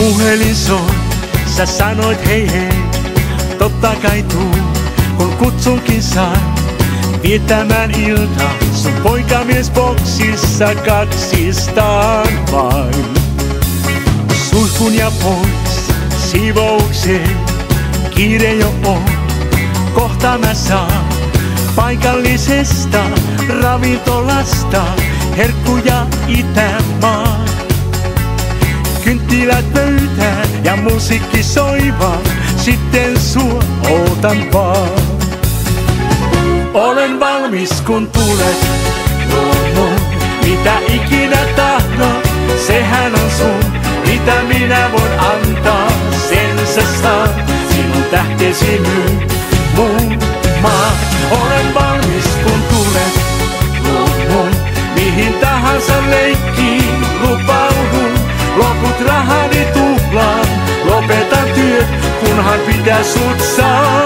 Puhelin soi, sä sanoit hei hei, totta kai tuu, kun kutsunkin sain. Viettämään ilta sun poikamiesboksissa kaksistaan vain. Suihkun ja pois siivoukseen, kiire jo on, kohta mä saan paikallisesta ravintolasta herkkuja Itämaan. Kynttilät pöytään ja musiikki soimaan, sitten sua ootan vaan. Olen valmis kun tulet, mitä ikinä tahdot, sehän on sun, mitä minä voin antaa, sen sä saat, sinun tähtesi myy mun maa. Olen valmis kun tulet, mihin tahansa leikkiin lupaudun, loput rahani tuhlaan, lopetan työt, kunhan pitää sut saa.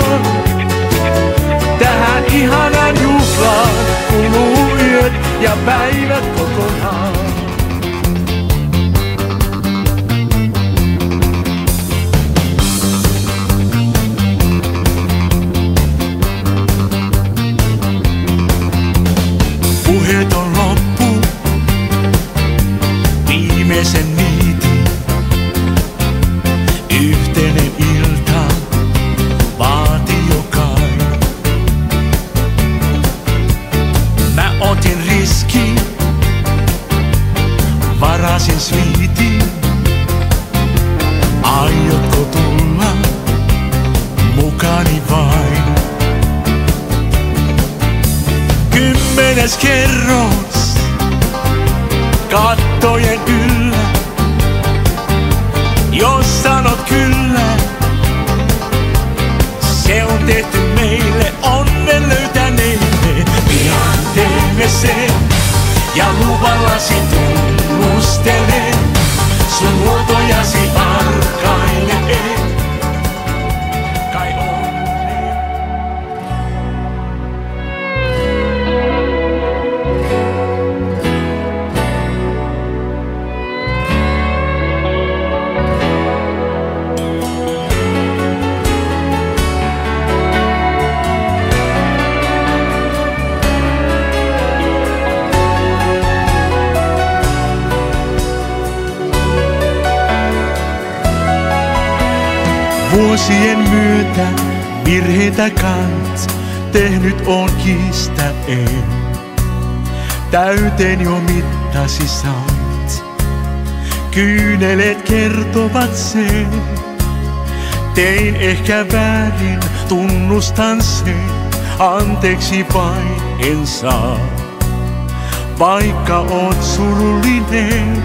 Tähän ihanaan juhlaan kuluu yöt ja päivät kokonaan. Puheet on loppu, viimeisen niitin, yhteinen ilta vaati jo kai. Mä otin riskin, varasin sviitin, aiotko tulla mukani vain? 10. kerros, kattojen yllä, jos sanot kyllä, se on tehty meille onnen löytäneille. Pian teemme sen ja luvallasi tunnustelen, sun muotojasi arkailee. Kai onnen. Vuosien myötä virheitä kans tehnyt on kiistä en. Täyteen jo mittasi sait, kyyneleet kertovat sen. Tein ehkä väärin, tunnustan sen, anteeksi vain en saa. Vaikka oot surullinen,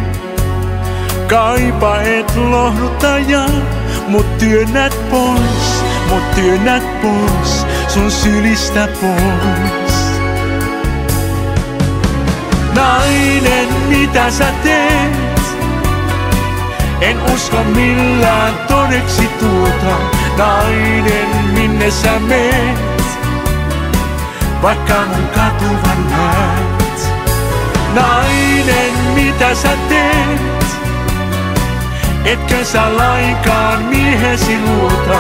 kaipa et lohduttaja. Mut työnnät pois, sun sylistä pois. Nainen, mitä sä teet? En usko millään todeksi tuota. Nainen, minne sä meet? Vaikka mun katuvan näet. Nainen, mitä sä teet? Etkö sä lainkaan miehesi luota,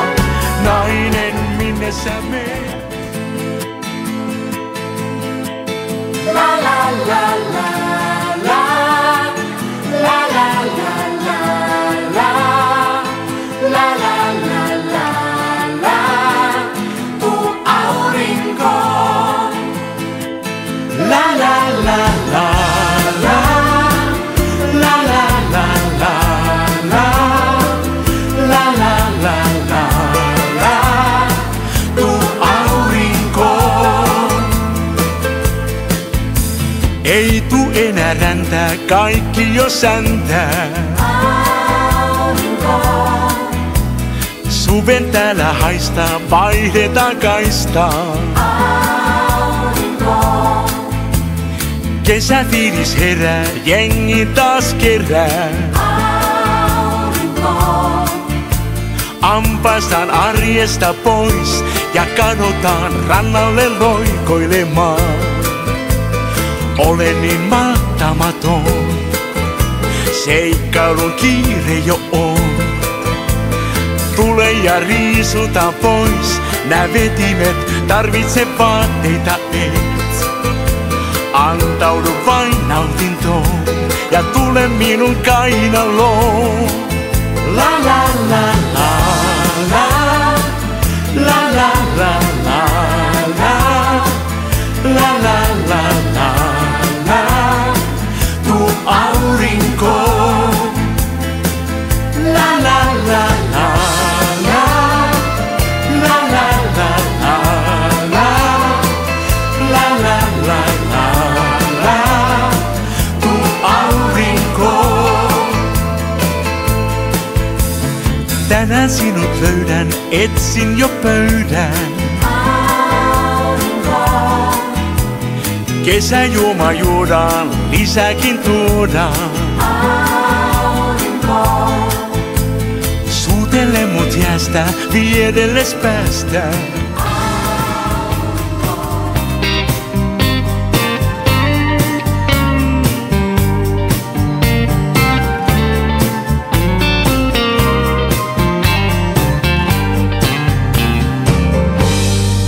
nainen, minne sä meet? La la la la la, la la la la la, la la la la la, tuu aurinkoon. La la la la la, la la la la. Ei tuu enää räntää, kaikki jo säntää. Suven täällä haistaa, vaihdetaan kaistaa. Kesäfiilis herää, jengi taas kerää. Ampaistaan arjesta pois ja kadotaan rannalle loikoilemaan. Olen niin mahtamaton, seikkailun kiire jo on. Pohja riisutaan pois, nää vetimet, tarvitse vaatteita et. Antaudu vain nautintoon ja tule minun kainaloon. La la la la la, la la la la la, la la la la la, tuu aurinkoon. La la la la la, la la la la la, la la la la la, tuu aurinkoon. Tänään sinut löydän, etsin jo pöydän. Kesäjuoma juodaan, lisäkin tuodaan. Suutele mut jäästä, viedelles päästään.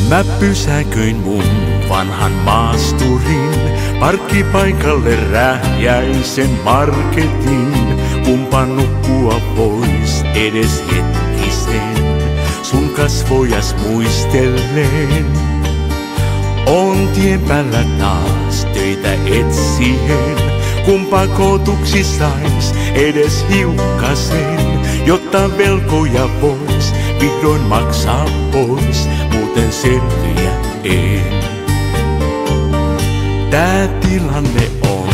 Mä pysäköin mun vanhan maasturin, parkkipaikalle rähjäisen marketin. Kumpa nukkua pois edes hetkisen, sun kasvojas muistellen. On tien päällä taas töitä etsien, kumpa kootuksi sais edes hiukkasen, jotta velkoja vois vihdoin maksaa pois, muuten selviä en. Tää tilanne on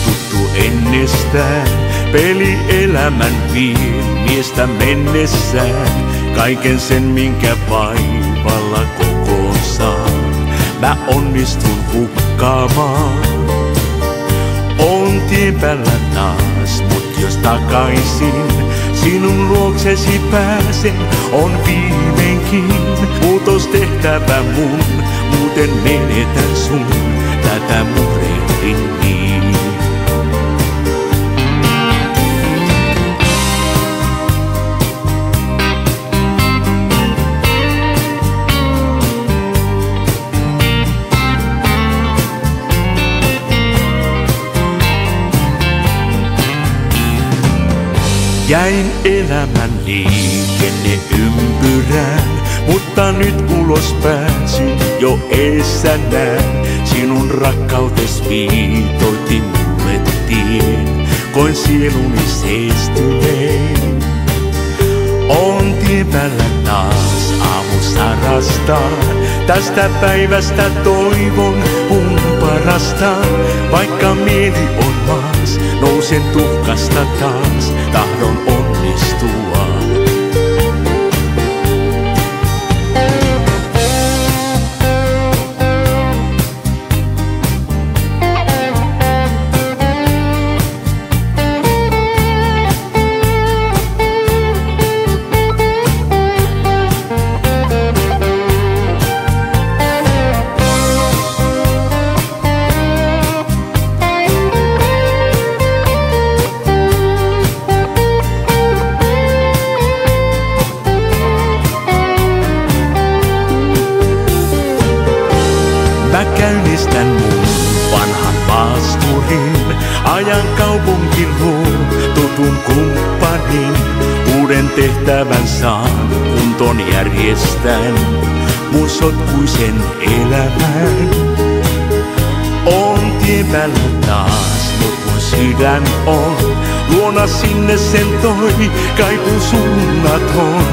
tuttu ennestään, pelielämän vie miestä mennessään. Kaiken sen minkä vaivalla koko saan, mä onnistun hukkaamaan. On tien päällä taas, mut jos takaisin sinun luoksesi pääsen, on viimeinkin muutos tehtävä mun, muuten menetän sun, tätä murehdin niin. Jäin elämän liikenneympyrään, mutta nyt ulos pääsin, jo eessä näen. Sinun rakkautes viitoitti mulle tien, koin sieluni seestyneen. On tien päällä taas aamu sarastaan, tästä päivästä toivon mun parasta. Vaikka mieli on maas, nousen tuhkasta taas, tahdon onnistua. Mä käynnistän mun vanhan maasturin, ajan kaupunkin luo tutun kumppanin. Uuden tehtävän saan, kuntoon järjestän mun sotkuisen elämän. On tien päällä taas, mut mun sydän on luona sinne sen toi, kaipuu suunnaton.